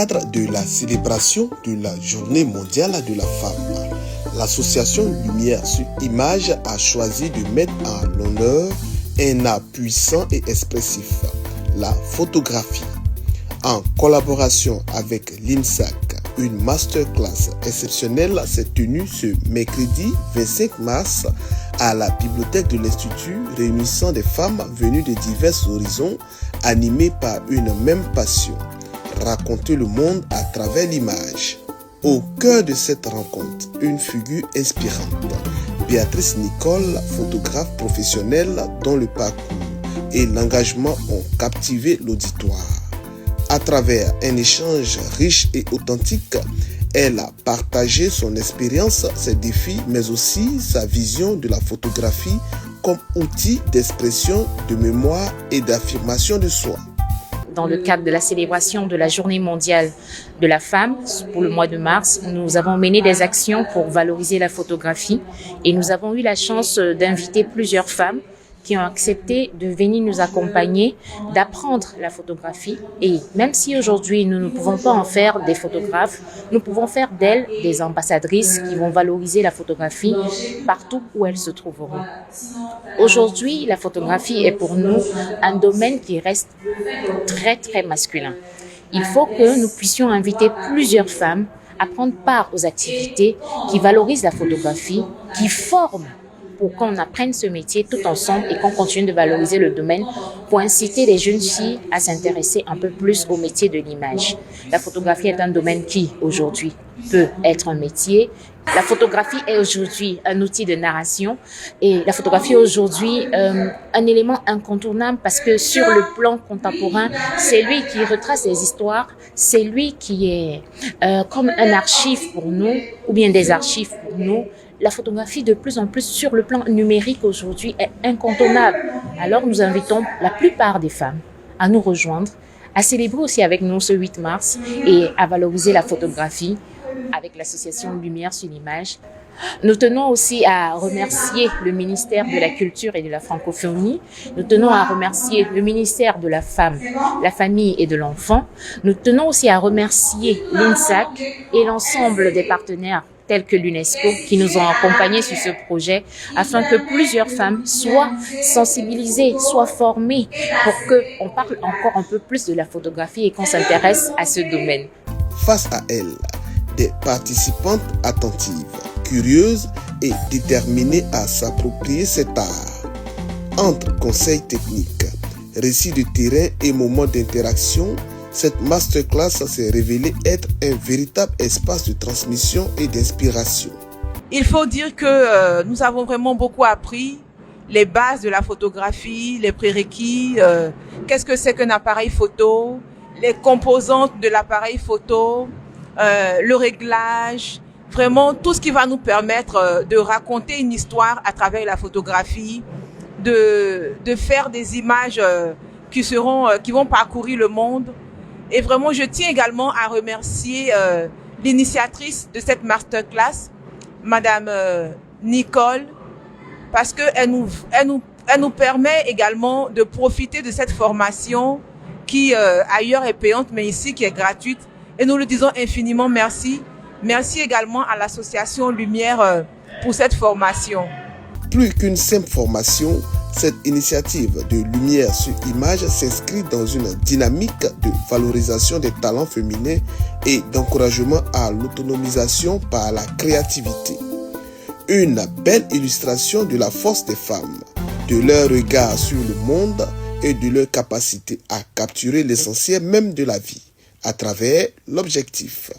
cadre de la célébration de la Journée mondiale de la femme, l'association Lumière sur Image a choisi de mettre en l'honneur un art puissant et expressif, la photographie. En collaboration avec l'INSAC, une masterclass exceptionnelle s'est tenue ce mercredi 25 mars à la bibliothèque de l'Institut, réunissant des femmes venues de divers horizons, animées par une même passion, raconter le monde à travers l'image. Au cœur de cette rencontre, une figure inspirante, Béatrice Nicole, photographe professionnelle dont le parcours et l'engagement ont captivé l'auditoire. À travers un échange riche et authentique, elle a partagé son expérience, ses défis, mais aussi sa vision de la photographie comme outil d'expression, de mémoire et d'affirmation de soi. Dans le cadre de la célébration de la Journée mondiale de la femme pour le mois de mars, nous avons mené des actions pour valoriser la photographie et nous avons eu la chance d'inviter plusieurs femmes qui ont accepté de venir nous accompagner, d'apprendre la photographie. Et même si aujourd'hui nous ne pouvons pas en faire des photographes, nous pouvons faire d'elles des ambassadrices qui vont valoriser la photographie partout où elles se trouveront. Aujourd'hui, la photographie est pour nous un domaine qui reste très très masculin. Il faut que nous puissions inviter plusieurs femmes à prendre part aux activités qui valorisent la photographie, qui forment pour qu'on apprenne ce métier tout ensemble et qu'on continue de valoriser le domaine pour inciter les jeunes filles à s'intéresser un peu plus au métier de l'image. La photographie est un domaine qui, aujourd'hui, peut être un métier. La photographie est aujourd'hui un outil de narration et la photographie est aujourd'hui un élément incontournable parce que sur le plan contemporain, c'est lui qui retrace les histoires, c'est lui qui est comme un archive pour nous ou bien des archives pour nous. La photographie, de plus en plus sur le plan numérique aujourd'hui, est incontournable. Alors nous invitons la plupart des femmes à nous rejoindre, à célébrer aussi avec nous ce 8 mars et à valoriser la photographie avec l'association Lumière sur l'Image. Nous tenons aussi à remercier le ministère de la Culture et de la Francophonie. Nous tenons à remercier le ministère de la Femme, la Famille et de l'Enfant. Nous tenons aussi à remercier l'INSAC et l'ensemble des partenaires tels que l'UNESCO, qui nous ont accompagnés sur ce projet, afin que plusieurs femmes soient sensibilisées, soient formées, pour qu'on parle encore un peu plus de la photographie et qu'on s'intéresse à ce domaine. Face à elle, des participantes attentives, curieuses et déterminées à s'approprier cet art. Entre conseils techniques, récits de terrain et moments d'interaction, cette masterclass s'est révélée être un véritable espace de transmission et d'inspiration. Il faut dire que nous avons vraiment beaucoup appris les bases de la photographie, les prérequis, qu'est-ce que c'est qu'un appareil photo, les composantes de l'appareil photo, le réglage, vraiment tout ce qui va nous permettre de raconter une histoire à travers la photographie, de faire des images qui vont parcourir le monde. Et vraiment, je tiens également à remercier l'initiatrice de cette masterclass, Madame Nicole, parce qu'elle nous permet également de profiter de cette formation qui ailleurs est payante, mais ici qui est gratuite. Et nous lui disons infiniment merci. Merci également à l'association Lumière pour cette formation. Plus qu'une simple formation, cette initiative de Lumière sur Image s'inscrit dans une dynamique de valorisation des talents féminins et d'encouragement à l'autonomisation par la créativité. Une belle illustration de la force des femmes, de leur regard sur le monde et de leur capacité à capturer l'essentiel même de la vie à travers l'objectif.